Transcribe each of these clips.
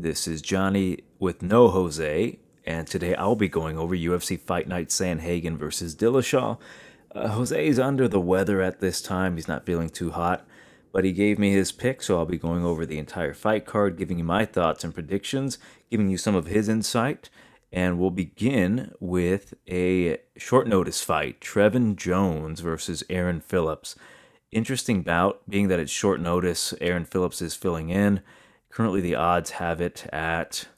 This is Johnny with no Jose, and today I'll be going over UFC Fight Night Sandhagen versus Dillashaw. Jose is under the weather at this time. He's not feeling too hot, but he gave me his pick, so I'll be going over the entire fight card, giving you my thoughts and predictions, giving you some of his insight, and we'll begin with a short notice fight, Trevin Jones versus Aaron Phillips. Interesting bout, being that it's short notice. Aaron Phillips is filling in. Currently, the odds have it at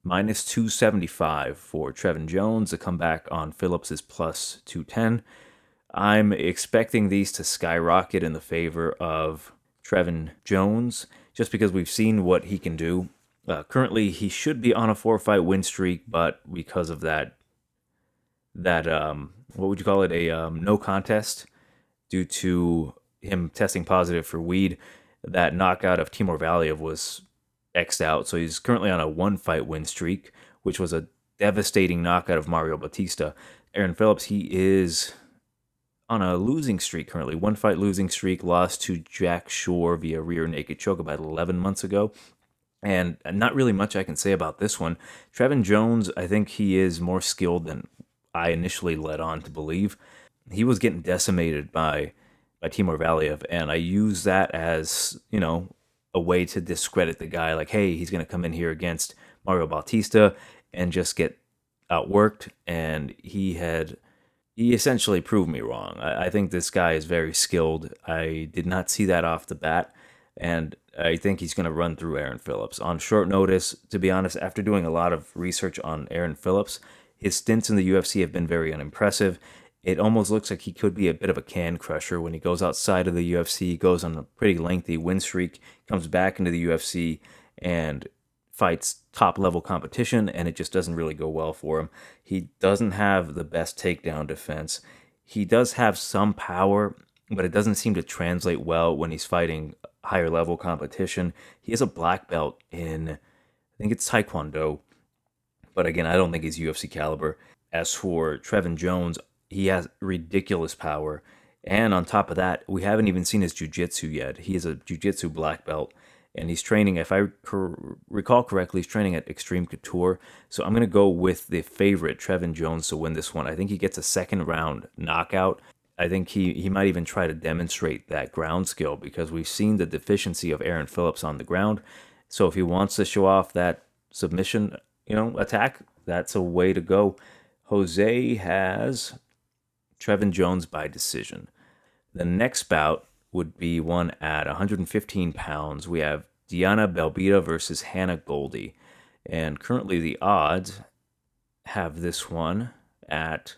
minus 275 for Trevin Jones. The comeback on Phillips is plus 210. I'm expecting these to skyrocket in the favor of Trevin Jones, just because we've seen what he can do. Currently, he should be on a 4-fight win streak, but because of that what would you call it, a no contest, due to him testing positive for weed, that knockout of Timur Valiev was X'd out. So he's currently on a 1-fight win streak, which was a devastating knockout of Mario Bautista. Aaron Phillips, he is on a losing streak currently. 1-fight losing streak, lost to Jack Shore via rear naked choke about 11 months ago. And not really much I can say about this one. Trevin Jones, I think he is more skilled than I initially led on to believe. He was getting decimated by Timur Valiev, and I use that as, a way to discredit the guy. Like, hey, he's going to come in here against Mario Bautista and just get outworked, and he essentially proved me wrong. I think this guy is very skilled. I did not see that off the bat, and I think he's going to run through Aaron Phillips. On short notice, to be honest, after doing a lot of research on Aaron Phillips, his stints in the UFC have been very unimpressive. It almost looks like he could be a bit of a can crusher when he goes outside of the UFC, goes on a pretty lengthy win streak, comes back into the UFC and fights top-level competition, and it just doesn't really go well for him. He doesn't have the best takedown defense. He does have some power, but it doesn't seem to translate well when he's fighting higher-level competition. He has a black belt in, I think it's Taekwondo, but again, I don't think he's UFC caliber. As for Trevin Jones, he has ridiculous power, and on top of that, we haven't even seen his jiu-jitsu yet. He is a jiu-jitsu black belt, and he's training, if I recall correctly, he's training at Extreme Couture, so I'm going to go with the favorite, Trevin Jones, to win this one. I think he gets a second-round knockout. I think he might even try to demonstrate that ground skill, because we've seen the deficiency of Aaron Phillips on the ground, so if he wants to show off that submission, attack, that's a way to go. Jose has Trevin Jones by decision. The next bout would be one at 115 pounds. We have Diana Belbita versus Hannah Goldy. And currently the odds have this one at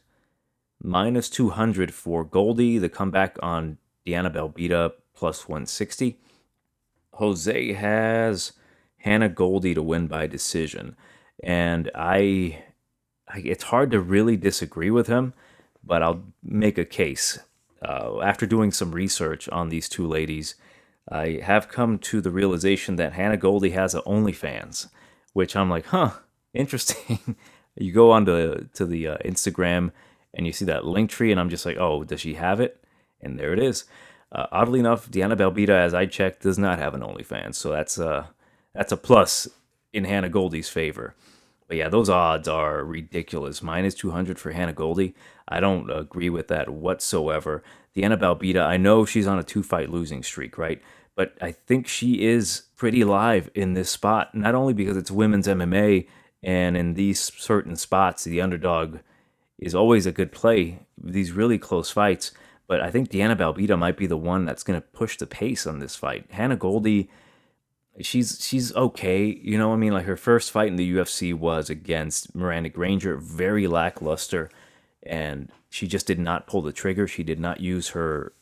minus 200 for Goldy. The comeback on Diana Belbita plus 160. Jose has Hannah Goldy to win by decision. And it's hard to really disagree with him, but I'll make a case. After doing some research on these two ladies, I have come to the realization that Hannah Goldy has an OnlyFans, which I'm like, interesting. You go on to the Instagram and you see that link tree, and I'm just like, oh, does she have it? And there it is. Oddly enough, Diana Belbita, as I checked, does not have an OnlyFans, so that's a plus in Hannah Goldy's favor. But yeah, those odds are ridiculous. Minus 200 for Hannah Goldy. I don't agree with that whatsoever. Diana Belbita, I know she's on a 2-fight losing streak, right? But I think she is pretty live in this spot, not only because it's women's MMA, and in these certain spots, the underdog is always a good play, these really close fights. But I think Diana Belbita might be the one that's going to push the pace on this fight. Hannah Goldy, she's okay, like her first fight in the UFC was against Miranda Granger, very lackluster, and she just did not pull the trigger. She did not use her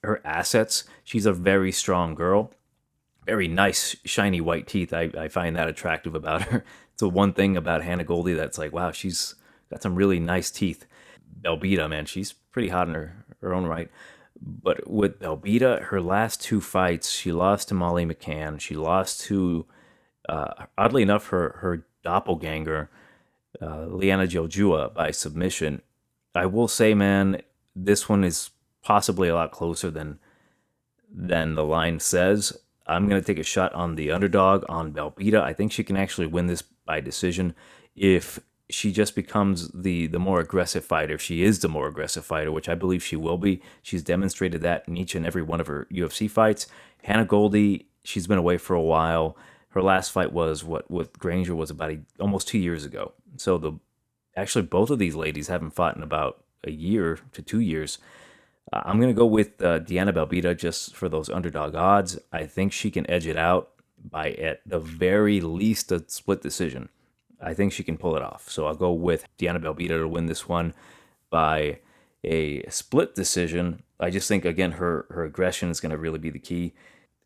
assets. She's a very strong girl, very nice shiny white teeth. I find that attractive about her. It's the one thing about Hannah Goldy that's like, wow, she's got some really nice teeth. Belbita, man, she's pretty hot in her own right. But with Belbita, her last 2 fights, she lost to Molly McCann. She lost to, oddly enough, her doppelganger, Liana Joljua, by submission. I will say, man, this one is possibly a lot closer than the line says. I'm going to take a shot on the underdog on Belbita. I think she can actually win this by decision if she just becomes the more aggressive fighter. If she is the more aggressive fighter, which I believe she will be. She's demonstrated that in each and every one of her UFC fights. Hannah Goldy, she's been away for a while. Her last fight was what with Granger was about almost 2 years ago. So actually both of these ladies haven't fought in about a year to 2 years. I'm going to go with Deanna Belbita just for those underdog odds. I think she can edge it out by, at the very least, a split decision. I think she can pull it off. So I'll go with Deanna Belbita to win this one by a split decision. I just think, again, her aggression is going to really be the key.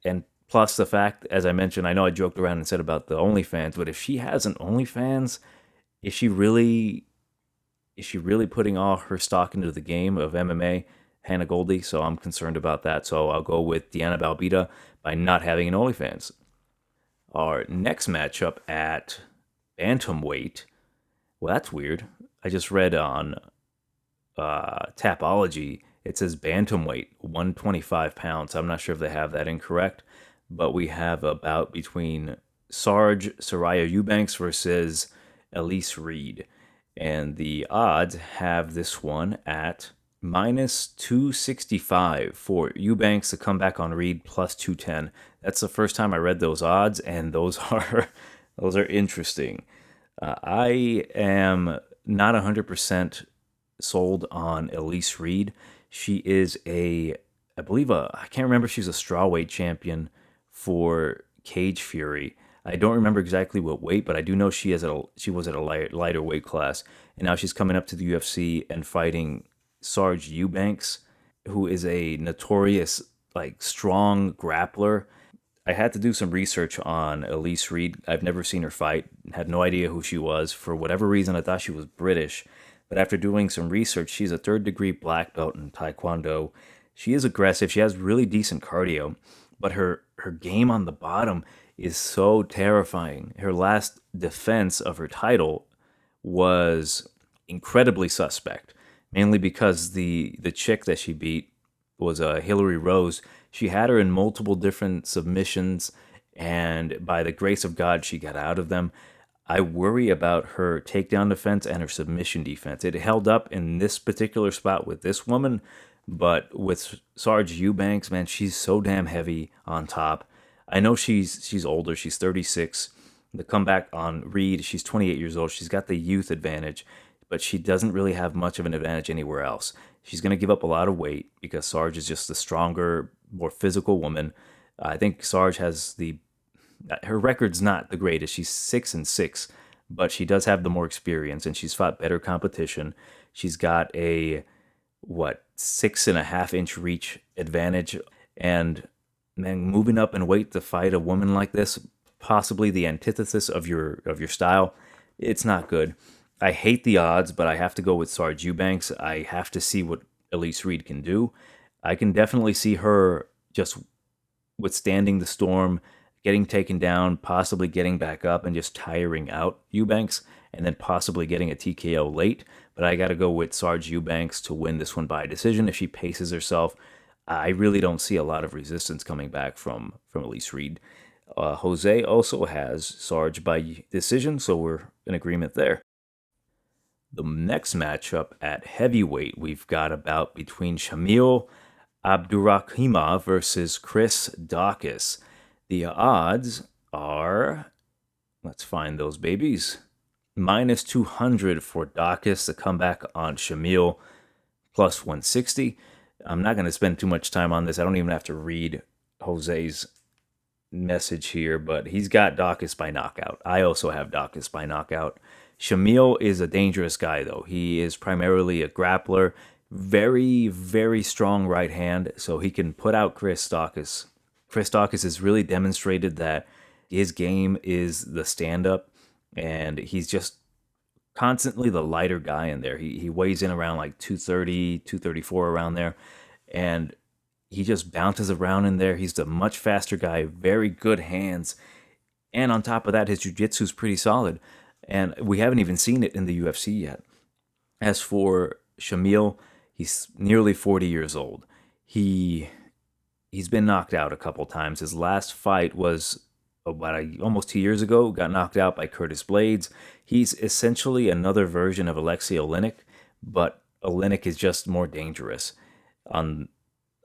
And plus the fact, as I mentioned, I know I joked around and said about the OnlyFans, but if she has an OnlyFans, is she really putting all her stock into the game of MMA? Hannah Goldy, so I'm concerned about that. So I'll go with Deanna Belbita by not having an OnlyFans. Our next matchup at bantamweight. Well, that's weird. I just read on Tapology, it says bantamweight, 125 pounds. I'm not sure if they have that incorrect, but we have a bout between Soraya Eubanks versus Elise Reed. And the odds have this one at minus 265 for Eubanks to come back on Reed, plus 210. That's the first time I read those odds, and those are interesting. I am not 100% sold on Elise Reed. She is I can't remember if she's a strawweight champion for Cage Fury. I don't remember exactly what weight, but I do know she was at a lighter weight class, and now she's coming up to the UFC and fighting Sarge Eubanks, who is a notorious, strong grappler. I had to do some research on Elise Reed. I've never seen her fight, had no idea who she was. For whatever reason, I thought she was British. But after doing some research, she's a third-degree black belt in Taekwondo. She is aggressive. She has really decent cardio, but her game on the bottom is so terrifying. Her last defense of her title was incredibly suspect, mainly because the chick that she beat was Hillary Rose. She had her in multiple different submissions, and by the grace of God, she got out of them. I worry about her takedown defense and her submission defense. It held up in this particular spot with this woman, but with Sarge Eubanks, man, she's so damn heavy on top. I know she's older. She's 36. The comeback on Reed, she's 28 years old. She's got the youth advantage, but she doesn't really have much of an advantage anywhere else. She's going to give up a lot of weight because Sarge is just a stronger, more physical woman. I think Sarge has her record's not the greatest. She's 6-6, but she does have the more experience, and she's fought better competition. She's got a 6.5-inch reach advantage, and man, moving up in weight to fight a woman like this, possibly the antithesis of your style, it's not good. I hate the odds, but I have to go with Sarge Eubanks. I have to see what Elise Reed can do. I can definitely see her just withstanding the storm, getting taken down, possibly getting back up and just tiring out Eubanks, and then possibly getting a TKO late. But I got to go with Sarge Eubanks to win this one by decision. If she paces herself, I really don't see a lot of resistance coming back from Elise Reed. Jose also has Sarge by decision, so we're in agreement there. The next matchup at heavyweight, we've got a bout between Shamil Abdurakhimov versus Chris Daukus. The odds are, let's find those babies, minus 200 for Daukus to come back on Shamil, plus 160. I'm not going to spend too much time on this. I don't even have to read Jose's message here, but he's got Daukus by knockout. I also have Daukus by knockout. Shamil is a dangerous guy, though. He is primarily a grappler, very, very strong right hand, so he can put out Chris Daukus. Chris Daukus has really demonstrated that his game is the stand-up, and he's just constantly the lighter guy in there. He weighs in around 230, 234 around there, and he just bounces around in there. He's a much faster guy, very good hands, and on top of that, his jiu-jitsu is pretty solid, and we haven't even seen it in the UFC yet. As for Shamil, he's nearly 40 years old. He he's been knocked out a couple times. His last fight was almost 2 years ago, got knocked out by Curtis Blades. He's essentially another version of Alexei Oleinik, but Oleinik is just more dangerous on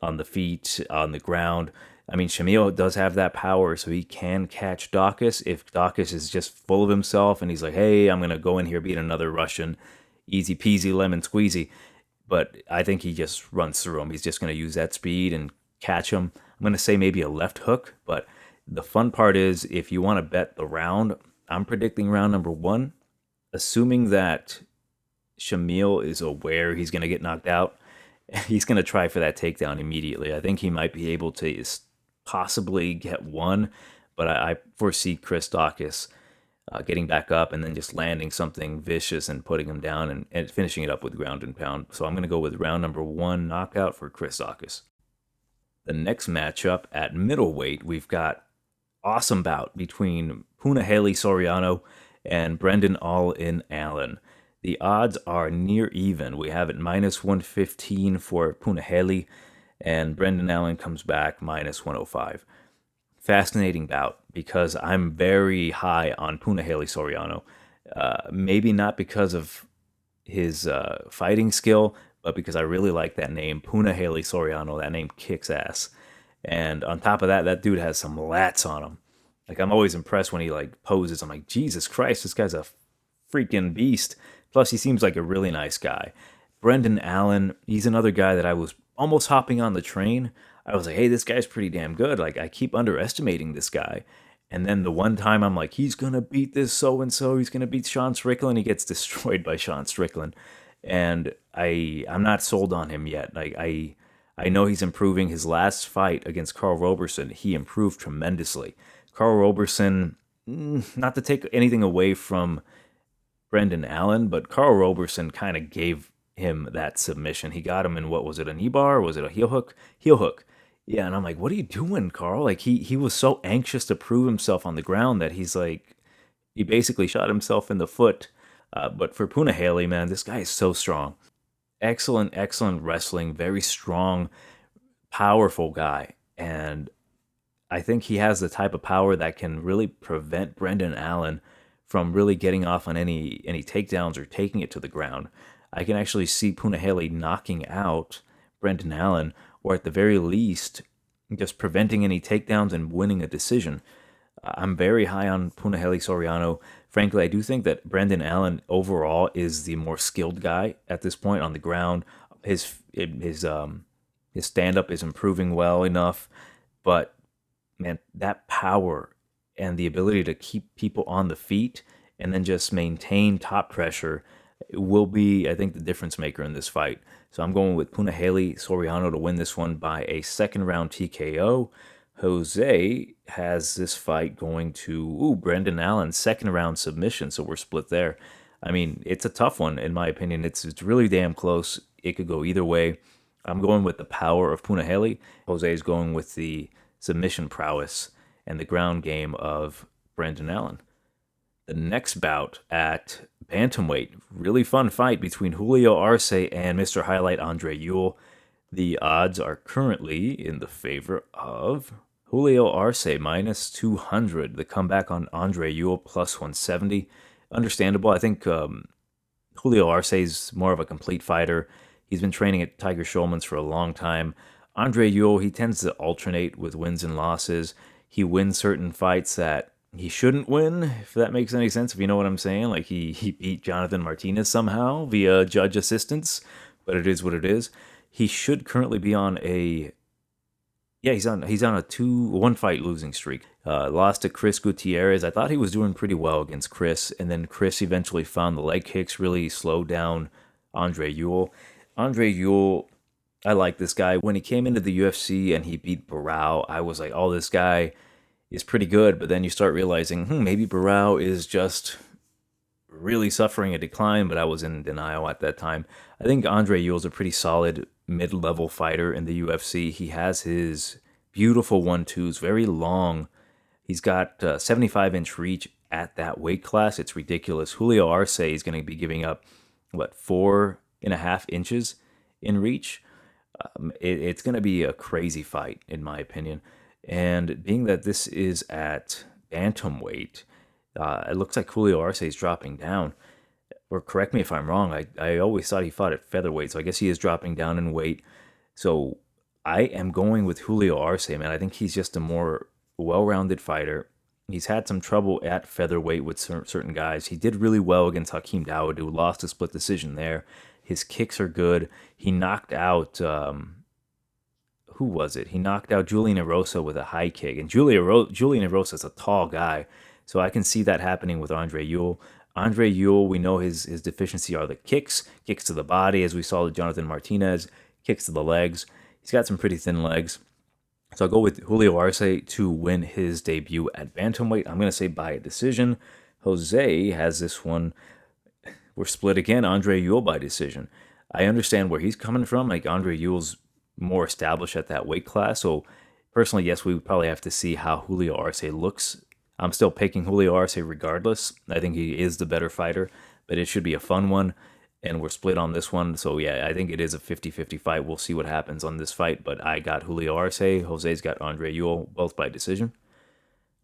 the feet, on the ground. I mean, Shamil does have that power, so he can catch Daukus if Daukus is just full of himself and he's like, hey, I'm going to go in here, beat another Russian. Easy peasy, lemon squeezy. But I think he just runs through him. He's just going to use that speed and catch him. I'm going to say maybe a left hook, but the fun part is if you want to bet the round, I'm predicting round number 1, assuming that Shamil is aware he's going to get knocked out. He's going to try for that takedown immediately. I think he might be able to possibly get one, but I foresee Chris Daukus getting back up and then just landing something vicious and putting him down and finishing it up with ground and pound. So I'm going to go with round number 1 knockout for Chris Daukus. The next matchup at middleweight, we've got awesome bout between Punahele Soriano and Brendan All-In Allen. The odds are near even. We have it minus 115 for Punahele, and Brendan Allen comes back minus 105. Fascinating bout because I'm very high on Punahele Soriano. Maybe not because of his fighting skill, but because I really like that name, Punahele Soriano. That name kicks ass. And on top of that, that dude has some lats on him. Like, I'm always impressed when he poses. I'm like, Jesus Christ, this guy's a freaking beast. Plus, he seems like a really nice guy. Brendan Allen, he's another guy that I was almost hopping on the train. I was like, hey, this guy's pretty damn good. Like, I keep underestimating this guy. And then the one time I'm like, he's going to beat this so-and-so. He's going to beat Sean Strickland. He gets destroyed by Sean Strickland. And I'm not sold on him yet. Like, I know he's improving. His last fight against Carl Roberson, he improved tremendously. Carl Roberson, not to take anything away from Brendan Allen, but Carl Roberson kind of gave him that submission. He got him in, what was it, a knee bar? Was it a heel hook? Heel hook. Yeah, and I'm like, what are you doing, Carl? Like, he was so anxious to prove himself on the ground that he's like, he basically shot himself in the foot. But for Punahele, man, this guy is so strong. Excellent wrestling, very strong, powerful guy. And I think he has the type of power that can really prevent Brendan Allen from really getting off on any takedowns or taking it to the ground. I can actually see Punahele knocking out Brendan Allen, or at the very least, just preventing any takedowns and winning a decision. I'm very high on Punahele Soriano. Frankly, I do think that Brendan Allen overall is the more skilled guy at this point on the ground. His stand-up is improving well enough, but man, that power and the ability to keep people on the feet and then just maintain top pressure will be, I think, the difference maker in this fight. So I'm going with Punahele Soriano to win this one by a second round TKO. Jose has this fight going to Brendan Allen, second round submission, so we're split there. I mean, it's a tough one, in my opinion. It's really damn close. It could go either way. I'm going with the power of Punahele. Jose is going with the submission prowess and the ground game of Brendan Allen. The next bout at bantamweight, really fun fight between Julio Arce and Mr. Highlight Andre Ewell. The odds are currently in the favor of Julio Arce minus 200. The comeback on Andre Ewell plus 170. Understandable. I think Julio Arce is more of a complete fighter. He's been training at Tiger Schulman's for a long time. Andre Ewell, he tends to alternate with wins and losses. He wins certain fights that he shouldn't win, if that makes any sense, if you know what I'm saying. Like, he beat Jonathan Martinez somehow via judge assistance, but it is what it is. He should currently be on he's on a 1 fight losing streak. Lost to Chris Gutierrez. I thought he was doing pretty well against Chris, and then Chris eventually found the leg kicks, really slowed down Andre Ewell. Andre Ewell, I like this guy. When he came into the UFC and he beat Barao, I was like, oh, this guy is pretty good. But then you start realizing, maybe Barao is just really suffering a decline, but I was in denial at that time. I think Andre Ewell's a pretty solid mid-level fighter in the UFC. He has his beautiful 1-2s, very long. He's got 75-inch reach at that weight class. It's ridiculous. Julio Arce is going to be giving up, 4.5 inches in reach. It's going to be a crazy fight, in my opinion. And being that this is at bantamweight, it looks like Julio Arce is dropping down. Or correct me if I'm wrong. I always thought he fought at featherweight, so I guess he is dropping down in weight. So I am going with Julio Arce, man. I think he's just a more well-rounded fighter. He's had some trouble at featherweight with certain guys. He did really well against Hakeem Dawodu, lost a split decision there. His kicks are good. He knocked out who was it? He knocked out Julian Erosa with a high kick, and Julian Erosa is a tall guy, so I can see that happening with Andre Ewell. Andre Ewell, we know his deficiency are the kicks to the body, as we saw with Jonathan Martinez, kicks to the legs. He's got some pretty thin legs. So I'll go with Julio Arce to win his debut at bantamweight. I'm going to say by a decision. Jose has this one. We're split again. Andre Ewell by decision. I understand where he's coming from. Like, Andre Ewell's more established at that weight class. So personally, yes, we would probably have to see how Julio Arce looks. I'm still picking Julio Arce regardless. I think he is the better fighter, but it should be a fun one. And we're split on this one. So yeah, I think it is a 50-50 fight. We'll see what happens on this fight. But I got Julio Arce. Jose's got Andre Ewell, both by decision.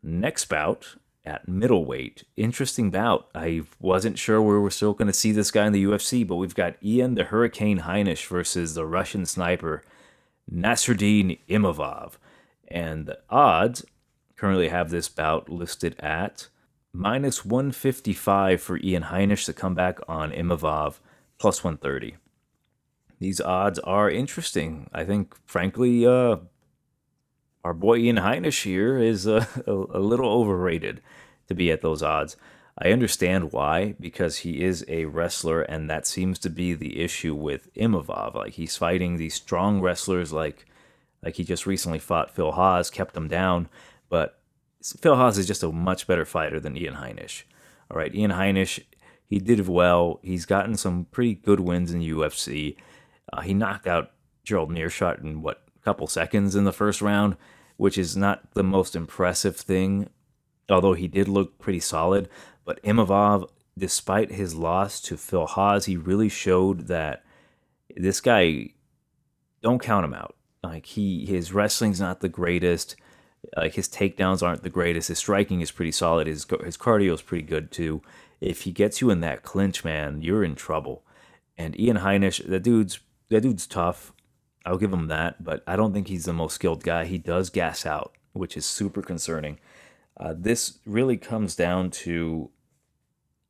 Next bout at middleweight. Interesting bout. I wasn't sure we were still going to see this guy in the UFC, but we've got Ian the Hurricane Heinisch versus the Russian sniper Nasruddin Imavov. And the odds currently have this bout listed at minus 155 for Ian Heinisch to come back on Imavov, plus 130. These odds are interesting. I think, frankly, our boy Ian Heinisch here is a little overrated to be at those odds. I understand why, because he is a wrestler, and that seems to be the issue with Imavov. Like, he's fighting these strong wrestlers, like he just recently fought Phil Haas, kept him down, but Phil Haas is just a much better fighter than Ian Heinisch. All right, Ian Heinisch, he did well. He's gotten some pretty good wins in the UFC. He knocked out Gerald Meerschaert in, a couple seconds in the first round, which is not the most impressive thing, although he did look pretty solid. But Imavov, despite his loss to Phil Haas, he really showed that this guy, don't count him out. Like, his wrestling's not the greatest. Like, his takedowns aren't the greatest. His striking is pretty solid. His cardio is pretty good too. If he gets you in that clinch, man, you're in trouble. And Ian Heinisch, that dude's tough. I'll give him that, but I don't think he's the most skilled guy. He does gas out, which is super concerning. This really comes down to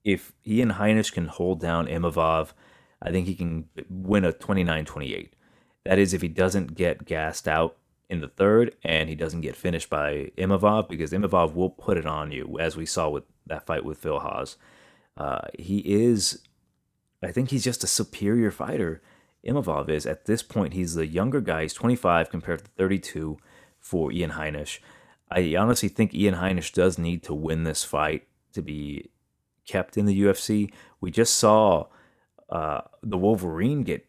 if Ian Heinisch can hold down Imavov, I think he can win a 29-28. That is, if he doesn't get gassed out in the third and he doesn't get finished by Imavov, because Imavov will put it on you, as we saw with that fight with Phil Haas. I think he's just a superior fighter. Imavov is. At this point, he's the younger guy. He's 25 compared to 32 for Ian Heinisch. I honestly think Ian Heinisch does need to win this fight to be kept in the UFC. We just saw the Wolverine get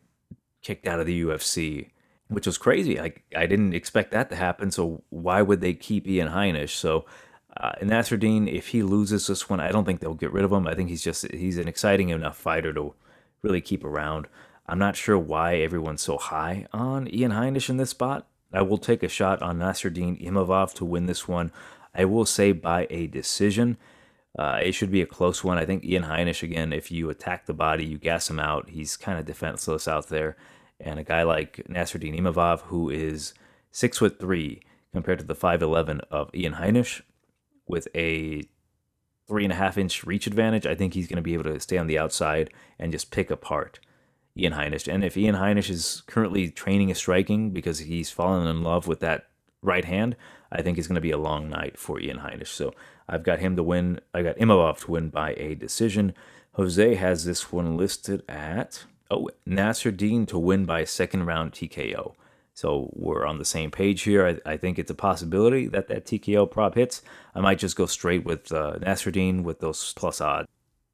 kicked out of the UFC, which was crazy. I didn't expect that to happen, so why would they keep Ian Heinisch? So Nasruddin, if he loses this one, I don't think they'll get rid of him. I think he's an exciting enough fighter to really keep around. I'm not sure why everyone's so high on Ian Heinisch in this spot. I will take a shot on Nasruddin Imavov to win this one. I will say by a decision. It should be a close one. I think Ian Heinisch, again, if you attack the body, you gas him out, he's kind of defenseless out there. And a guy like Nasruddin Imavov, who is 6'3" compared to the 5'11" of Ian Heinisch, with a 3.5-inch reach advantage, I think he's going to be able to stay on the outside and just pick apart Ian Heinisch. And if Ian Heinisch is currently training his striking because he's fallen in love with that right hand, I think it's going to be a long night for Ian Heinisch. So I've got him to win. I got Imavov to win by a decision. Jose has this one listed at Nasruddin to win by a second round TKO. So we're on the same page here. I think it's a possibility that TKO prop hits. I might just go straight with Nasruddin with those plus odds.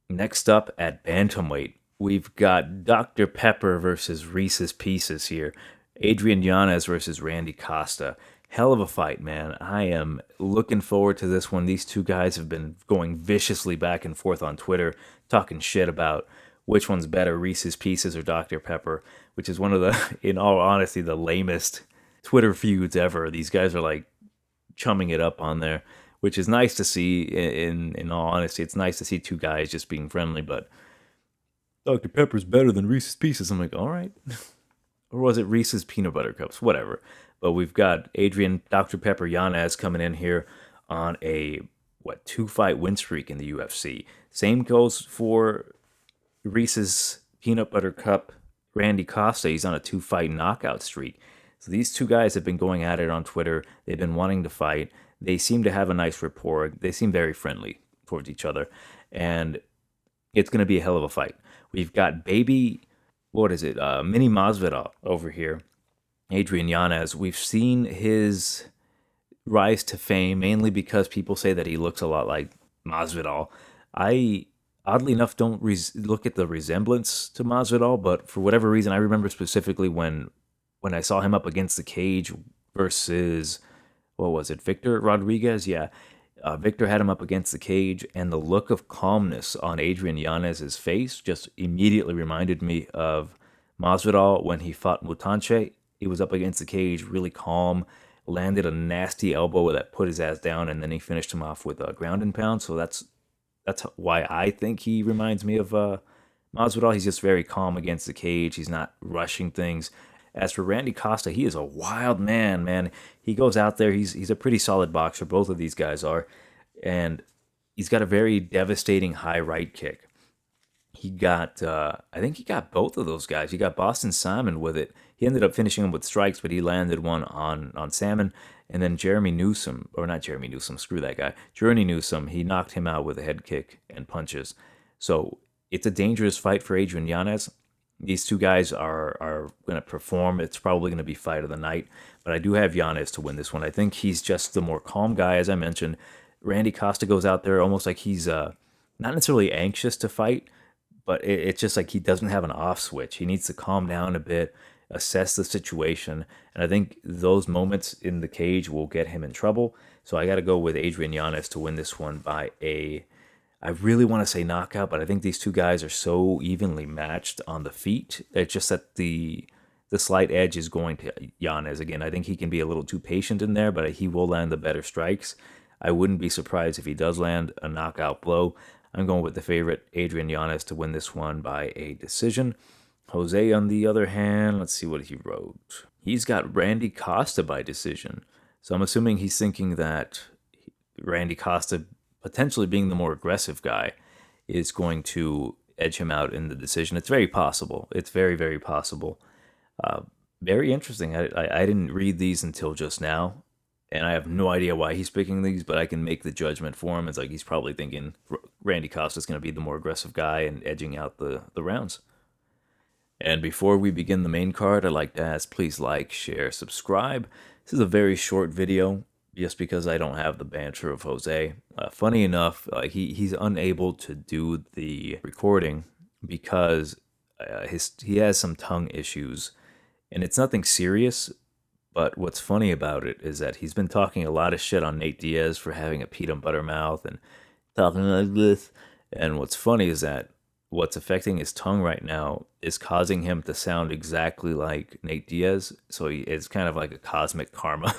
Next up at bantamweight, we've got Dr. Pepper versus Reese's Pieces here. Adrian Yanez versus Randy Costa. Hell of a fight, man. I am looking forward to this one. These two guys have been going viciously back and forth on Twitter, talking shit about which one's better, Reese's Pieces or Dr. Pepper. which is one of the, in all honesty, the lamest Twitter feuds ever. These guys are like chumming it up on there, which is nice to see. In all honesty, it's nice to see two guys just being friendly. But Dr. Pepper's better than Reese's Pieces. I'm like, all right. Or was it Reese's Peanut Butter Cups? Whatever. But we've got Adrian Dr. Pepper Yanez coming in here on a 2-fight win streak in the UFC. Same goes for Reese's Peanut Butter Cup Randy Costa. He's on a 2-fight knockout streak. So these two guys have been going at it on Twitter. They've been wanting to fight. They seem to have a nice rapport. They seem very friendly towards each other. And it's going to be a hell of a fight. We've got Mini Masvidal over here, Adrian Yanez. We've seen his rise to fame mainly because people say that he looks a lot like Masvidal. I, oddly enough, don't look at the resemblance to Masvidal, but for whatever reason, I remember specifically when I saw him up against the cage versus, what was it, Victor Rodriguez? Yeah. Victor had him up against the cage, and the look of calmness on Adrian Yanez's face just immediately reminded me of Masvidal when he fought Mutanche. He was up against the cage, really calm, landed a nasty elbow that put his ass down, and then he finished him off with a ground and pound. So that's why I think he reminds me of Masvidal. He's just very calm against the cage. He's not rushing things. As for Randy Costa, he is a wild man. He goes out there. He's a pretty solid boxer. Both of these guys are. And he's got a very devastating high right kick. He got, I think he got both of those guys. He got Boston Salmon with it. He ended up finishing him with strikes, but he landed one on Salmon. And then Journey Newsom, screw that guy. Journey Newsom, he knocked him out with a head kick and punches. So it's a dangerous fight for Adrian Yanez. These two guys are going to perform. It's probably going to be fight of the night. But I do have Yanez to win this one. I think he's just the more calm guy, as I mentioned. Randy Costa goes out there almost like he's not necessarily anxious to fight, but it's just like he doesn't have an off switch. He needs to calm down a bit, assess the situation. And I think those moments in the cage will get him in trouble. So I got to go with Adrian Yanez to win this one by I really want to say knockout, but I think these two guys are so evenly matched on the feet. It's just that the slight edge is going to Yanez. Again, I think he can be a little too patient in there, but he will land the better strikes. I wouldn't be surprised if he does land a knockout blow. I'm going with the favorite, Adrian Yanez, to win this one by a decision. Jose, on the other hand, let's see what he wrote. He's got Randy Costa by decision. So I'm assuming he's thinking that Randy Costa, potentially being the more aggressive guy, is going to edge him out in the decision. It's very possible. It's very, very possible. Very interesting. I didn't read these until just now, and I have no idea why he's picking these, but I can make the judgment for him. It's like he's probably thinking Randy Costa's going to be the more aggressive guy and edging out the rounds. And before we begin the main card, I'd like to ask, please like, share, subscribe. This is a very short video, just because I don't have the banter of Jose. Funny enough, he's unable to do the recording because he has some tongue issues, and it's nothing serious. But what's funny about it is that he's been talking a lot of shit on Nate Diaz for having a peanut butter mouth and talking like this. And what's funny is that what's affecting his tongue right now is causing him to sound exactly like Nate Diaz. So it's kind of like a cosmic karma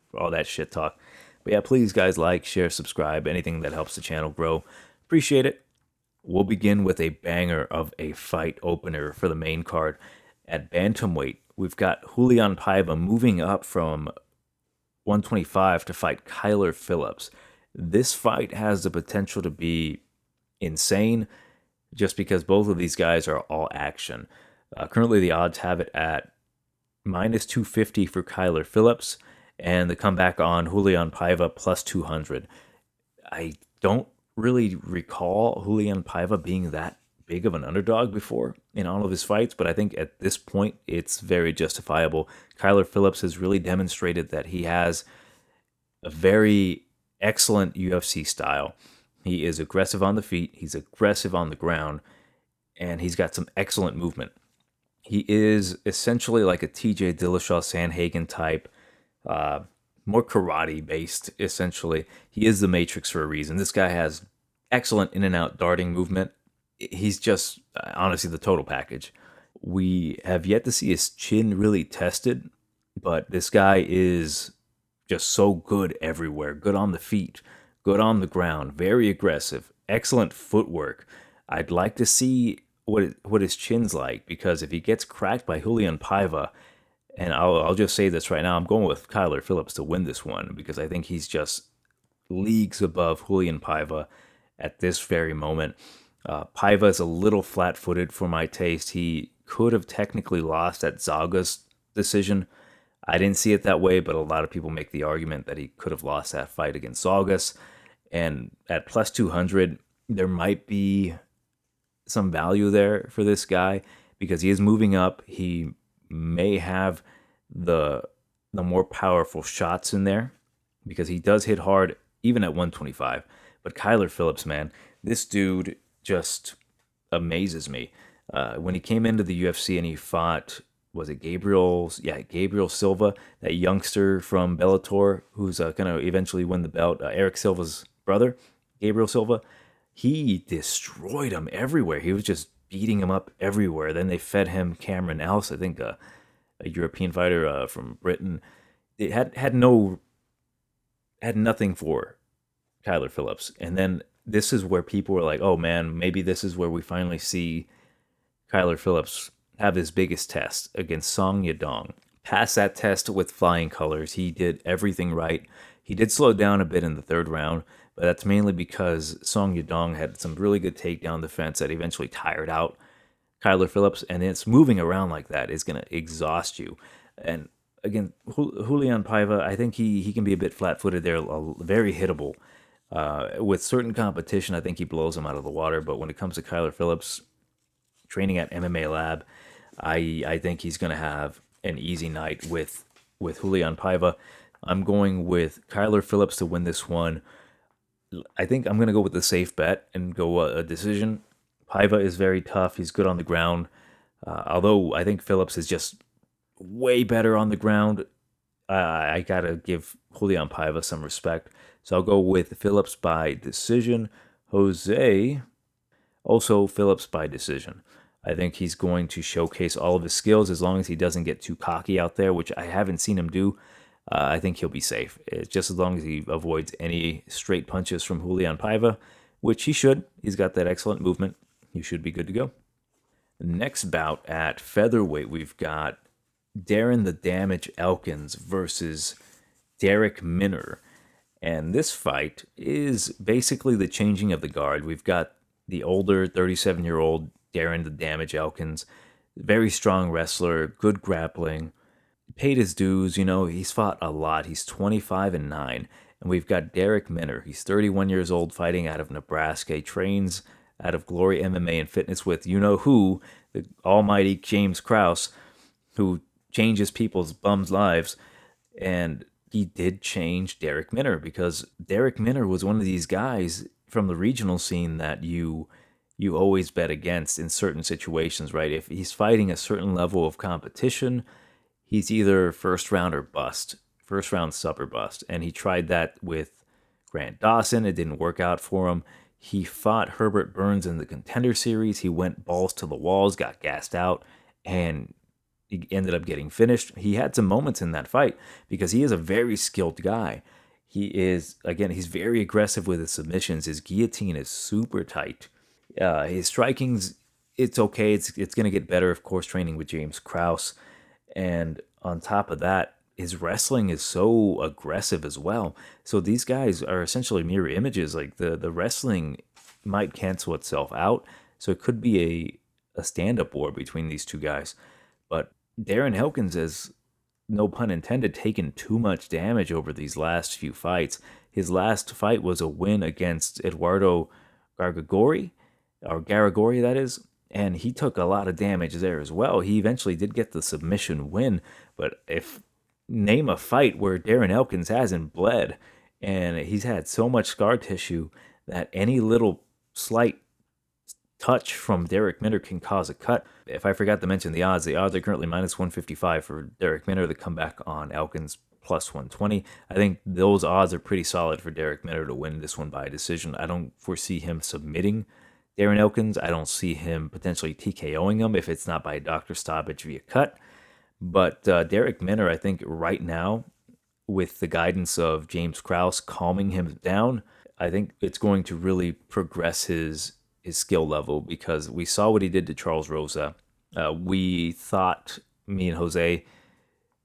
for all that shit talk. But yeah, please guys, like, share, subscribe, anything that helps the channel grow. Appreciate it. We'll begin with a banger of a fight opener for the main card. At bantamweight, we've got Julian Paiva moving up from 125 to fight Kyler Phillips. This fight has the potential to be insane just because both of these guys are all action. Currently, the odds have it at minus 250 for Kyler Phillips, and the comeback on Julian Paiva plus 200. I don't really recall Julian Paiva being that big of an underdog before in all of his fights, but I think at this point it's very justifiable. Kyler Phillips has really demonstrated that he has a very excellent UFC style. He is aggressive on the feet, he's aggressive on the ground, and he's got some excellent movement. He is essentially like a TJ Dillashaw Sandhagen type, more karate based, essentially. He is the Matrix for a reason. This guy has excellent in and out darting movement. He's just honestly the total package. We have yet to see his chin really tested, but this guy is just so good everywhere. Good on the feet, good on the ground, very aggressive, excellent footwork. I'd like to see what his chin's like, because if he gets cracked by Julian Paiva, and I'll just say this right now, I'm going with Kyler Phillips to win this one, because I think he's just leagues above Julian Paiva at this very moment. Paiva is a little flat-footed for my taste. He could have technically lost at Zaga's decision. I didn't see it that way, but a lot of people make the argument that he could have lost that fight against Saugus. And at plus 200, there might be some value there for this guy, because he is moving up. He may have the more powerful shots in there, because he does hit hard even at 125. But Kyler Phillips, man, this dude just amazes me. When he came into the UFC and he fought, was it Gabriel? Yeah, Gabriel Silva, that youngster from Bellator who's going to eventually win the belt. Eric Silva's brother, Gabriel Silva. He destroyed him everywhere. He was just beating him up everywhere. Then they fed him Cameron Else, I think a European fighter from Britain. It had nothing for Kyler Phillips. And then this is where people were like, oh man, maybe this is where we finally see Kyler Phillips have his biggest test against Song Yadong. Passed that test with flying colors. He did everything right. He did slow down a bit in the third round, but that's mainly because Song Yadong had some really good takedown defense that eventually tired out Kyler Phillips, and it's moving around like that is going to exhaust you. And again, Julian Paiva, I think he can be a bit flat-footed there, very hittable. With certain competition, I think he blows him out of the water, but when it comes to Kyler Phillips, training at MMA Lab, I think he's going to have an easy night with Julian Paiva. I'm going with Kyler Phillips to win this one. I think I'm going to go with the safe bet and go a decision. Paiva is very tough. He's good on the ground. Although I think Phillips is just way better on the ground, I got to give Julian Paiva some respect. So I'll go with Phillips by decision. Jose, also Phillips by decision. I think he's going to showcase all of his skills as long as he doesn't get too cocky out there, which I haven't seen him do. I think he'll be safe. It's just as long as he avoids any straight punches from Julian Paiva, which he should. He's got that excellent movement. He should be good to go. Next bout at featherweight, we've got Darren the Damage Elkins versus Derek Minner. And this fight is basically the changing of the guard. We've got the older 37-year-old Darren the Damage Elkins, very strong wrestler, good grappling, paid his dues. He's fought a lot. He's 25-9. And we've got Derek Minner. He's 31 years old, fighting out of Nebraska. He trains out of Glory MMA and Fitness with you-know-who, the almighty James Krause, who changes people's bums' lives. And he did change Derek Minner, because Derek Minner was one of these guys from the regional scene that you always bet against in certain situations, right? If he's fighting a certain level of competition, he's either first round or bust, first round sub or bust. And he tried that with Grant Dawson. It didn't work out for him. He fought Herbert Burns in the Contender Series. He went balls to the walls, got gassed out, and he ended up getting finished. He had some moments in that fight because he is a very skilled guy. He's very aggressive with his submissions. His guillotine is super tight. His striking's, it's okay. It's going to get better, of course, training with James Krause. And on top of that, his wrestling is so aggressive as well. So these guys are essentially mirror images. Like the wrestling might cancel itself out. So it could be a stand-up war between these two guys. But Darren Elkins has, no pun intended, taken too much damage over these last few fights. His last fight was a win against Eduardo Garagori, that is, and he took a lot of damage there as well. He eventually did get the submission win, but name a fight where Darren Elkins hasn't bled, and he's had so much scar tissue that any little slight touch from Derek Minner can cause a cut. If I forgot to mention the odds are currently minus 155 for Derek Minner to come back on Elkins plus 120. I think those odds are pretty solid for Derek Minner to win this one by decision. I don't foresee him submitting Darren Elkins, I don't see him potentially TKOing him if it's not by doctor stoppage via cut. But Derek Minner, I think right now, with the guidance of James Krause calming him down, I think it's going to really progress his skill level, because we saw what he did to Charles Rosa. We thought, me and Jose,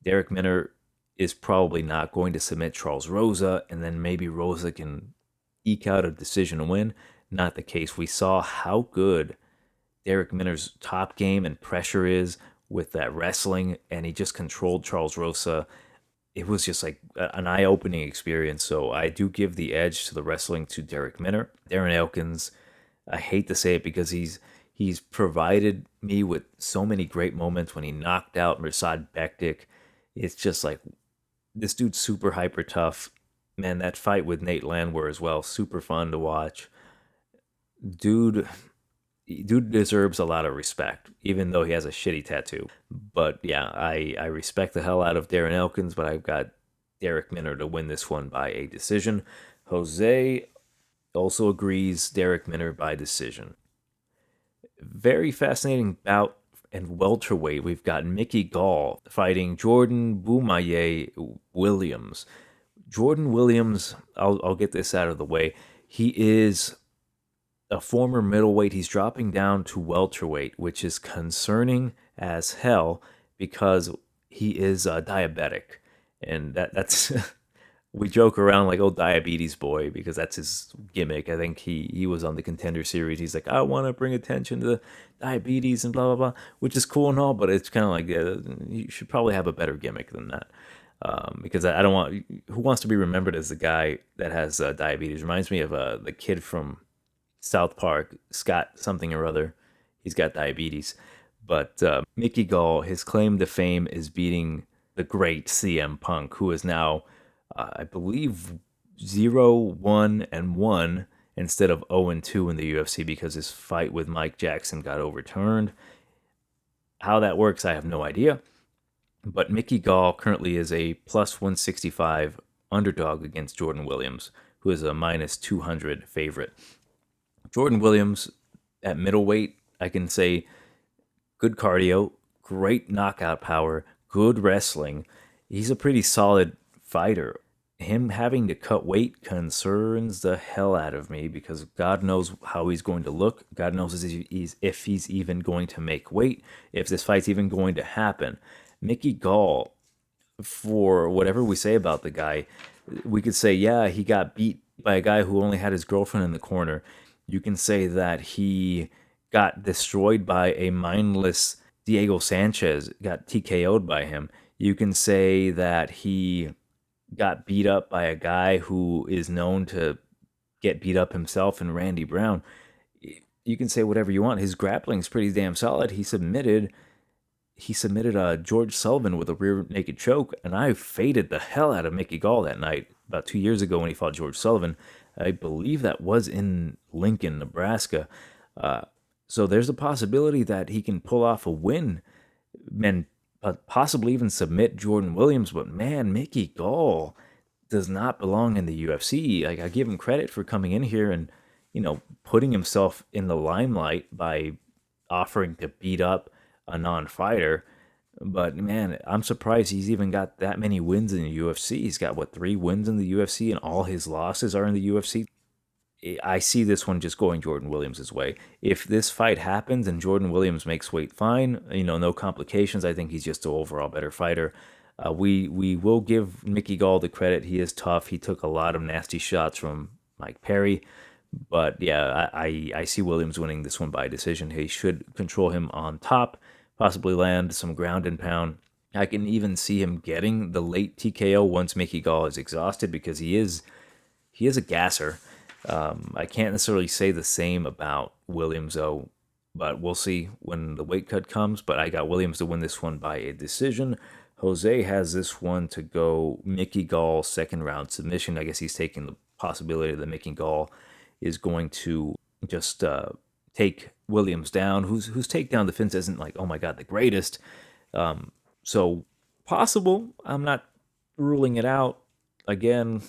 Derek Minner is probably not going to submit Charles Rosa, and then maybe Rosa can eke out a decision to win. Not the case. We saw how good Derek Minner's top game and pressure is with that wrestling, and he just controlled Charles Rosa. It was just like an eye-opening experience. So I do give the edge to the wrestling to Derek Minner. Darren Elkins, I hate to say it because he's provided me with so many great moments when he knocked out Mirsad Bektik. It's just like, this dude's super hyper tough. Man, that fight with Nate Landwehr as well, super fun to watch. Dude deserves a lot of respect, even though he has a shitty tattoo. But yeah, I respect the hell out of Darren Elkins, but I've got Derek Minner to win this one by a decision. Jose also agrees Derek Minner by decision. Very fascinating bout in welterweight. We've got Mickey Gall fighting Jordan Boumaye Williams. Jordan Williams, I'll get this out of the way. He is a former middleweight. He's dropping down to welterweight, which is concerning as hell because he is diabetic. And that's we joke around like, oh, diabetes boy, because that's his gimmick. I think he was on the Contender Series. He's like, I want to bring attention to diabetes and blah, blah, blah, which is cool and all, but it's kind of like, you should probably have a better gimmick than that. Because I don't want, who wants to be remembered as the guy that has diabetes? Reminds me of the kid from South Park, Scott something or other. He's got diabetes. But Mickey Gall, his claim to fame is beating the great CM Punk, who is now, I believe, 0-1-1 instead of 0-2 in the UFC because his fight with Mike Jackson got overturned. How that works, I have no idea. But Mickey Gall currently is a plus 165 underdog against Jordan Williams, who is a minus 200 favorite. Jordan Williams at middleweight, I can say good cardio, great knockout power, good wrestling. He's a pretty solid fighter. Him having to cut weight concerns the hell out of me because God knows how he's going to look. God knows if he's even going to make weight, if this fight's even going to happen. Mickey Gall, for whatever we say about the guy, we could say, yeah, he got beat by a guy who only had his girlfriend in the corner. You can say that he got destroyed by a mindless Diego Sanchez, got TKO'd by him. You can say that he got beat up by a guy who is known to get beat up himself in Randy Brown. You can say whatever you want. His grappling's pretty damn solid. He submitted George Sullivan with a rear naked choke, and I faded the hell out of Mickey Gall that night about 2 years ago when he fought George Sullivan. I believe that was in Lincoln, Nebraska. So there's a possibility that he can pull off a win and possibly even submit Jordan Williams. But man, Mickey Gall does not belong in the UFC. Like, I give him credit for coming in here and, putting himself in the limelight by offering to beat up a non-fighter. But man, I'm surprised he's even got that many wins in the UFC. He's got 3 wins in the UFC, and all his losses are in the UFC. I see this one just going Jordan Williams' way. If this fight happens and Jordan Williams makes weight, fine. No complications. I think he's just an overall better fighter. We will give Mickey Gall the credit. He is tough. He took a lot of nasty shots from Mike Perry. But yeah, I see Williams winning this one by decision. He should control him on top, possibly land some ground and pound. I can even see him getting the late TKO once Mickey Gall is exhausted because he is a gasser. I can't necessarily say the same about Williams though, but we'll see when the weight cut comes. But I got Williams to win this one by a decision. Jose has this one to go Mickey Gall second round submission. I guess he's taking the possibility that Mickey Gall is going to just take Williams down, whose takedown defense isn't like, oh my God, the greatest. So possible. I'm not ruling it out. Again,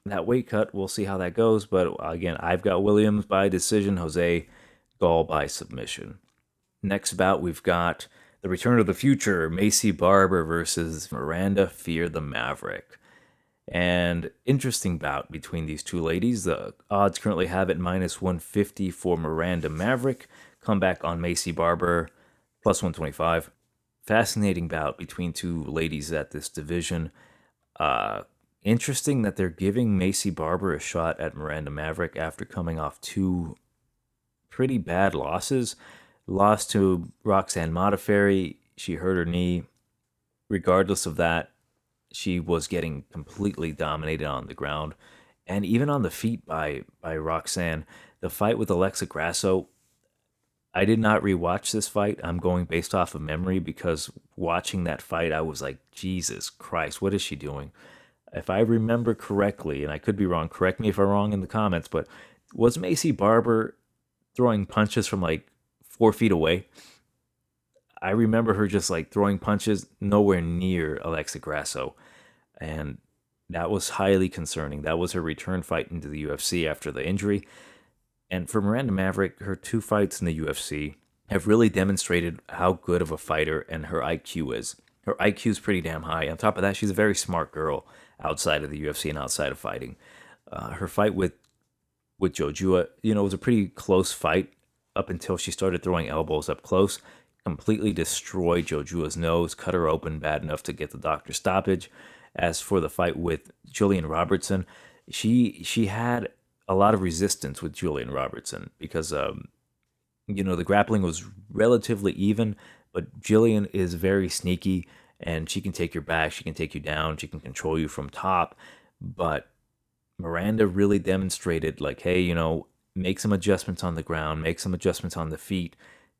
that weight cut, we'll see how that goes. But again, I've got Williams by decision. Jose Gall by submission. Next bout, we've got the return of the future, Macy Barber versus Miranda Fear the Maverick. And interesting bout between these two ladies. The odds currently have it minus 150 for Miranda Maverick. Comeback on Macy Barber, plus 125. Fascinating bout between two ladies at this division. Interesting that they're giving Macy Barber a shot at Miranda Maverick after coming off two pretty bad losses. Lost to Roxanne Modafferi. She hurt her knee. Regardless of that, she was getting completely dominated on the ground and even on the feet by Roxanne. The fight with Alexa Grasso, I did not rewatch this fight. I'm going based off of memory because watching that fight, I was like, Jesus Christ, what is she doing? If I remember correctly, and I could be wrong, correct me if I'm wrong in the comments, but was Macy Barber throwing punches from like 4 feet away? I remember her just like throwing punches nowhere near Alexa Grasso. And that was highly concerning. That was her return fight into the UFC after the injury. And for Miranda Maverick, her 2 fights in the UFC have really demonstrated how good of a fighter and her IQ is. Her IQ is pretty damn high. On top of that, she's a very smart girl outside of the UFC and outside of fighting. Her fight with Jojua, was a pretty close fight up until she started throwing elbows up close. Completely destroyed Jojua's nose, cut her open bad enough to get the doctor's stoppage. As for the fight with Julian Robertson, she had a lot of resistance with Julian Robertson because the grappling was relatively even, but Jillian is very sneaky and she can take your back, she can take you down, she can control you from top. But Miranda really demonstrated like, hey, make some adjustments on the ground, make some adjustments on the feet,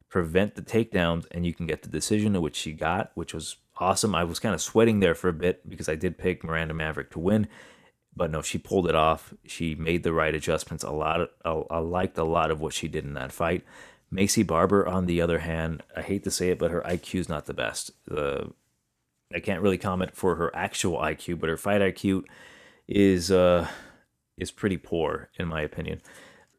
prevent the takedowns, and you can get the decision, which she got, which was awesome. I was kind of sweating there for a bit because I did pick Miranda Maverick to win, but no, she pulled it off. She made the right adjustments. I liked a lot of what she did in that fight. Macy Barber, on the other hand, I hate to say it, but her IQ is not the best. I can't really comment for her actual IQ, but her fight IQ is pretty poor, in my opinion.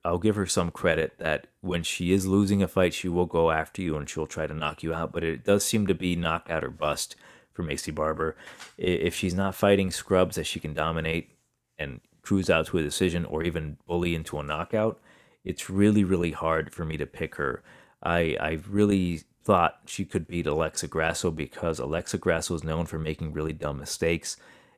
I'll give her some credit that when she is losing a fight, she will go after you and she'll try to knock you out. But it does seem to be knockout or bust for Macy Barber. If she's not fighting scrubs that she can dominate and cruise out to a decision or even bully into a knockout, it's really, really hard for me to pick her. I really thought she could beat Alexa Grasso because Alexa Grasso is known for making really dumb mistakes.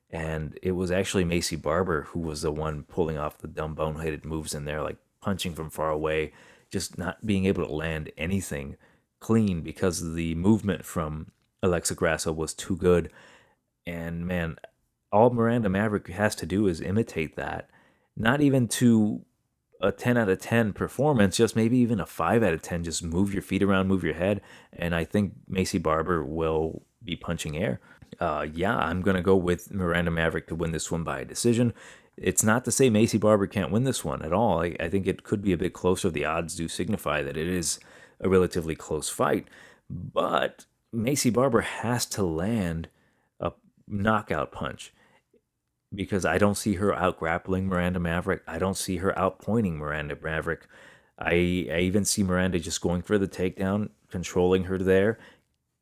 And it was actually Macy Barber who was the one pulling off the dumb boneheaded moves in there, like punching from far away, just not being able to land anything clean because the movement from Alexa Grasso was too good. And man, all Miranda Maverick has to do is imitate that. Not even to a 10 out of 10 performance, just maybe even a 5 out of 10. Just move your feet around, move your head. And I think Macy Barber will be punching air. I'm going to go with Miranda Maverick to win this one by a decision. It's not to say Macy Barber can't win this one at all. I think it could be a bit closer. The odds do signify that it is a relatively close fight. But Macy Barber has to land a knockout punch because I don't see her out-grappling Miranda Maverick. I don't see her out-pointing Miranda Maverick. I even see Miranda just going for the takedown, controlling her there,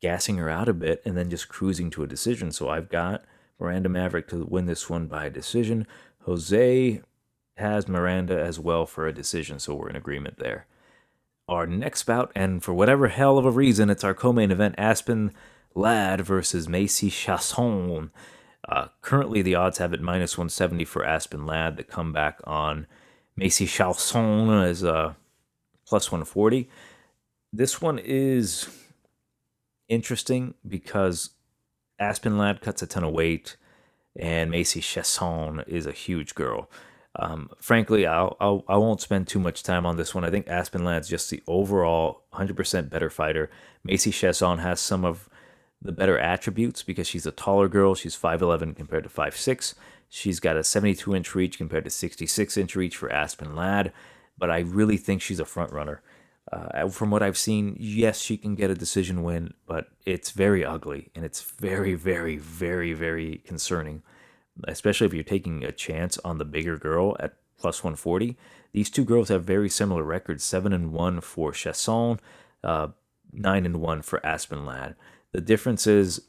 gassing her out a bit, and then just cruising to a decision. So I've got Miranda Maverick to win this one by a decision. Jose has Miranda as well for a decision, so we're in agreement there. Our next bout, and for whatever hell of a reason, it's our co-main event, Aspen Ladd versus Macy Chaisson. Currently, the odds have it minus 170 for Aspen Ladd. The comeback on Macy Chaisson is plus 140. This one is interesting because Aspen Ladd cuts a ton of weight, and Macy Chaisson is a huge girl. Frankly, I won't spend too much time on this one. I think Aspen Ladd's just the overall 100% better fighter. Macy Chaisson has some of the better attributes because she's a taller girl. She's 5'11 compared to 5'6. She's got a 72-inch reach compared to 66-inch reach for Aspen Ladd, but I really think she's a front runner. From what I've seen, yes, she can get a decision win, but it's very ugly, and it's very, very, very, very concerning, especially if you're taking a chance on the bigger girl at plus 140. These two girls have very similar records, 7-1 for Chaisson, 9-1 for Aspen Ladd. The difference is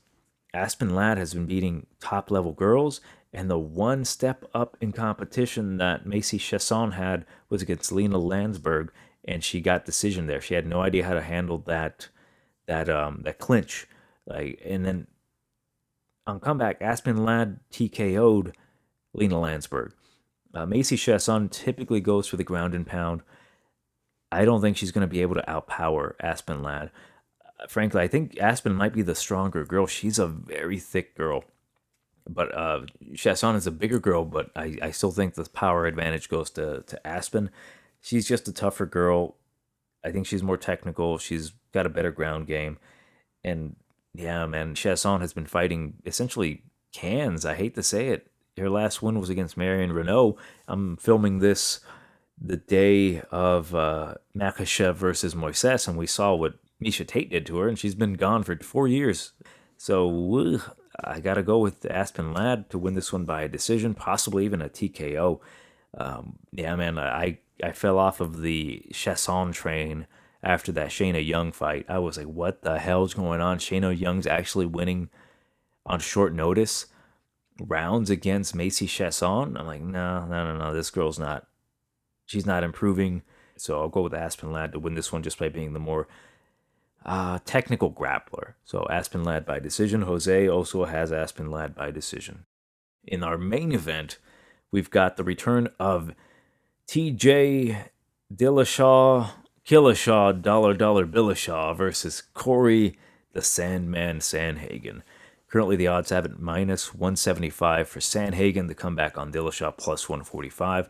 Aspen Ladd has been beating top-level girls, and the one step up in competition that Macy Chaisson had was against Lena Landsberg, and she got decision there. She had no idea how to handle that clinch. And then on comeback, Aspen Ladd TKO'd Lena Landsberg. Macy Chaisson typically goes for the ground and pound. I don't think she's going to be able to outpower Aspen Ladd. Frankly, I think Aspen might be the stronger girl. She's a very thick girl. But Chaisson is a bigger girl, but I still think the power advantage goes to Aspen. She's just a tougher girl. I think she's more technical. She's got a better ground game. And yeah, man, Chaisson has been fighting essentially cans. I hate to say it. Her last win was against Marion Renault. I'm filming this the day of Makhachev versus Moises, and we saw what Miesha Tate did to her, and she's been gone for 4 years. So I got to go with Aspen Ladd to win this one by a decision, possibly even a TKO. Yeah, man, I fell off of the Chaisson train after that Shayna Young fight. I was like, what the hell's going on? Shayna Young's actually winning on short notice rounds against Macy Chaisson. I'm like, no. This girl's not. She's not improving. So I'll go with Aspen Ladd to win this one just by being the more technical grappler. So Aspen Ladd by decision. Jose also has Aspen Ladd by decision. In our main event, we've got the return of TJ Dillashaw, Killashaw, Dollar Billashaw versus Cory the Sandman Sandhagan. Currently, the odds have it minus 175 for Sandhagen. The comeback on Dillashaw plus 145.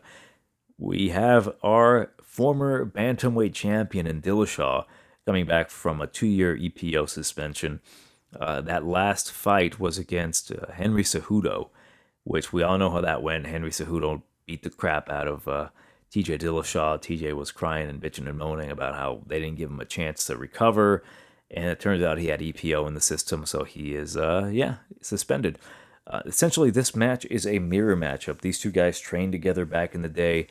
We have our former bantamweight champion in Dillashaw coming back from a 2-year EPO suspension. That last fight was against Henry Cejudo, which we all know how that went. Henry Cejudo beat the crap out of TJ Dillashaw. TJ was crying and bitching and moaning about how they didn't give him a chance to recover. And it turns out he had EPO in the system, so he is, suspended. Essentially, this match is a mirror matchup. These two guys trained together back in the day.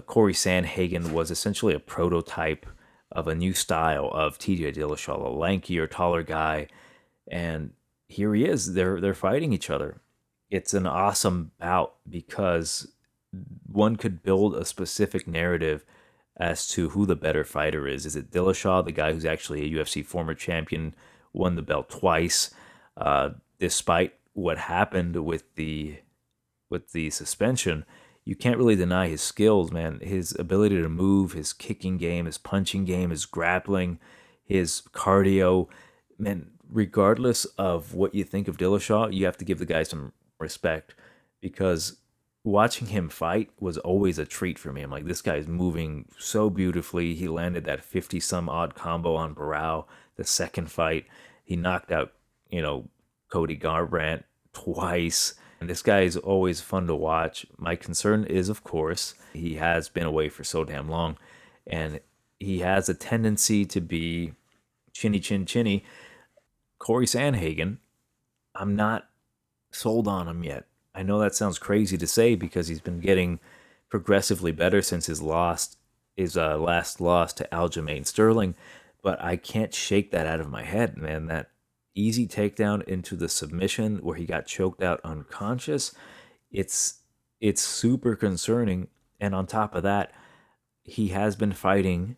Cory Sandhagan was essentially a prototype of a new style of TJ Dillashaw, a lankier, taller guy. And here he is. They're fighting each other. It's an awesome bout because one could build a specific narrative as to who the better fighter is. Is it Dillashaw, the guy who's actually a UFC former champion, won the belt twice, despite what happened with the suspension? You can't really deny his skills, man. His ability to move, his kicking game, his punching game, his grappling, his cardio. Man, regardless of what you think of Dillashaw, you have to give the guy some respect because watching him fight was always a treat for me. I'm like, this guy's moving so beautifully. He landed that 50-some-odd combo on Barao the second fight. He knocked out, Cody Garbrandt twice. And this guy is always fun to watch. My concern is, of course, he has been away for so damn long. And he has a tendency to be chinny. Cory Sandhagan, I'm not sold on him yet. I know that sounds crazy to say because he's been getting progressively better since his last loss to Aljamain Sterling, but I can't shake that out of my head, man. That easy takedown into the submission where he got choked out unconscious, it's super concerning. And on top of that, he has been fighting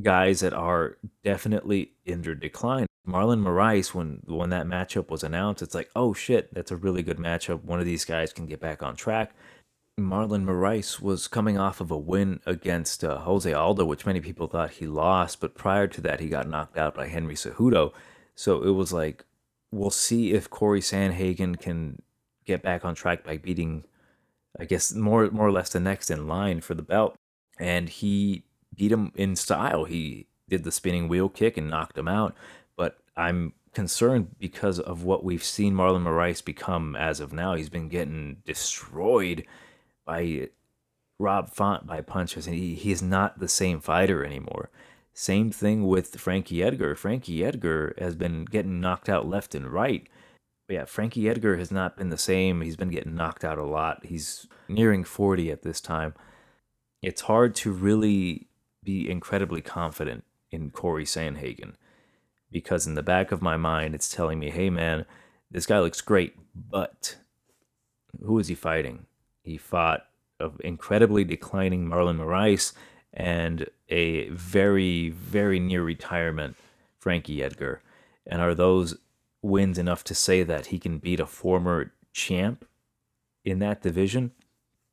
guys that are definitely in their decline. Marlon Moraes, when that matchup was announced, it's like, oh shit, that's a really good matchup. One of these guys can get back on track. Marlon Moraes was coming off of a win against Jose Aldo, which many people thought he lost, but prior to that, he got knocked out by Henry Cejudo. So it was like, we'll see if Cory Sandhagan can get back on track by beating, I guess, more or less the next in line for the belt. And he beat him in style. He did the spinning wheel kick and knocked him out. But I'm concerned because of what we've seen Marlon Moraes become as of now. He's been getting destroyed by Rob Font by punches, and he's not the same fighter anymore. Same thing with Frankie Edgar. Frankie Edgar has been getting knocked out left and right. But yeah, Frankie Edgar has not been the same. He's been getting knocked out a lot. He's nearing 40 at this time. It's hard to really be incredibly confident in Cory Sandhagen because in the back of my mind, it's telling me, hey man, this guy looks great, but who is he fighting? He fought an incredibly declining Marlon Moraes and a very, very near retirement Frankie Edgar. And are those wins enough to say that he can beat a former champ in that division?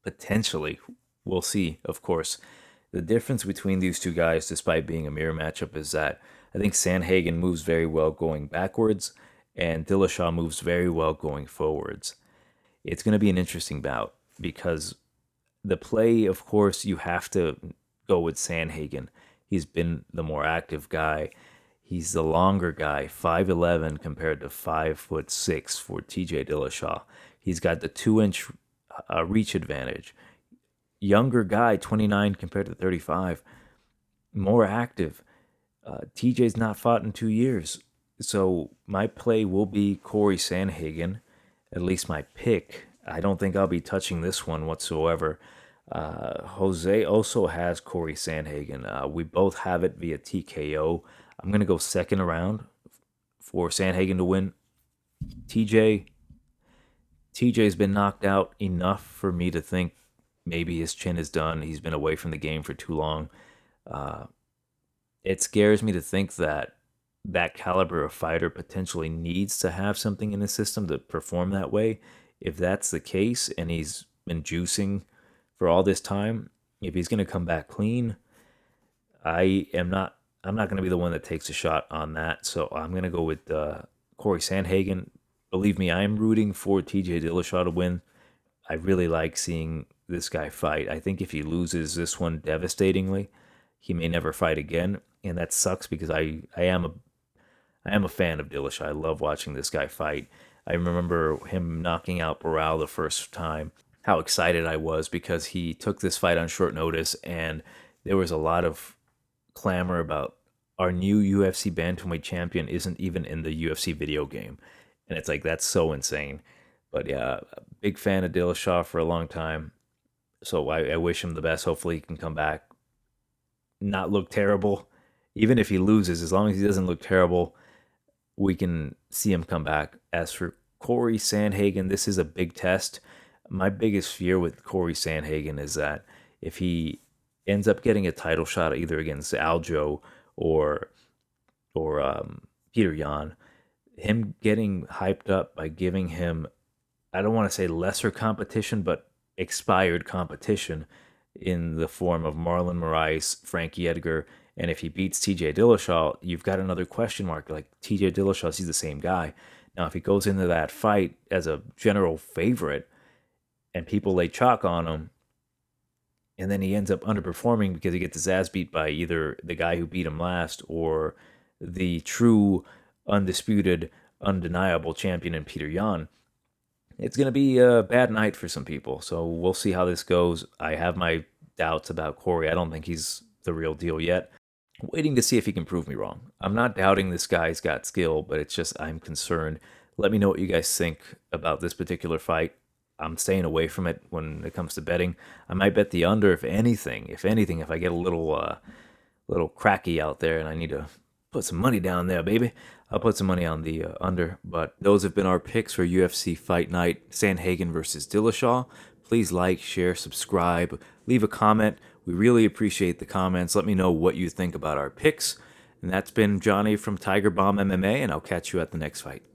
Potentially. We'll see, of course. The difference between these two guys, despite being a mirror matchup, is that I think Sandhagen moves very well going backwards, and Dillashaw moves very well going forwards. It's going to be an interesting bout because the play, of course, you have to go with Sandhagen. He's been the more active guy. He's the longer guy, 5'11 compared to 5'6" for TJ Dillashaw. He's got the 2-inch reach advantage. Younger guy, 29 compared to 35. More active. TJ's not fought in 2 years. So my play will be Cory Sandhagen, at least my pick. I don't think I'll be touching this one whatsoever. Jose also has Cory Sandhagen. We both have it via TKO. I'm going to go second round for Sandhagen to win. TJ's been knocked out enough for me to think maybe his chin is done. He's been away from the game for too long. It scares me to think that that caliber of fighter potentially needs to have something in his system to perform that way. If that's the case and he's been juicing for all this time, if he's going to come back clean, I'm not going to be the one that takes a shot on that. So I'm going to go with Cory Sandhagen. Believe me, I am rooting for TJ Dillashaw to win. I really like seeing this guy fight. I think if he loses this one devastatingly, he may never fight again, and that sucks because I am a fan of Dillashaw. I love watching this guy fight. I remember him knocking out Barral the first time. How excited I was because he took this fight on short notice, and there was a lot of clamor about our new UFC bantamweight champion isn't even in the UFC video game, and it's like that's so insane. But yeah, big fan of Dillashaw for a long time. So I wish him the best. Hopefully he can come back, not look terrible. Even if he loses, as long as he doesn't look terrible, we can see him come back. As for Cory Sandhagen, this is a big test. My biggest fear with Cory Sandhagen is that if he ends up getting a title shot either against Aljo or Peter Yan, him getting hyped up by giving him, I don't want to say lesser competition, but expired competition in the form of Marlon Moraes, Frankie Edgar, and if he beats TJ Dillashaw, you've got another question mark. Like TJ Dillashaw, he's the same guy. Now, if he goes into that fight as a general favorite and people lay chalk on him, and then he ends up underperforming because he gets his ass beat by either the guy who beat him last or the true, undisputed, undeniable champion in Peter Yan, it's going to be a bad night for some people. So we'll see how this goes. I have my doubts about Cory. I don't think he's the real deal yet. Waiting to see if he can prove me wrong. I'm not doubting this guy's got skill, but it's just I'm concerned. Let me know what you guys think about this particular fight. I'm staying away from it when it comes to betting. I might bet the under if anything. If I get a little cracky out there and I need to put some money down there, baby, I'll put some money on the under. But those have been our picks for UFC Fight Night, Sandhagen versus Dillashaw. Please like, share, subscribe, leave a comment. We really appreciate the comments. Let me know what you think about our picks. And that's been Johnny from Tiger Bomb MMA, and I'll catch you at the next fight.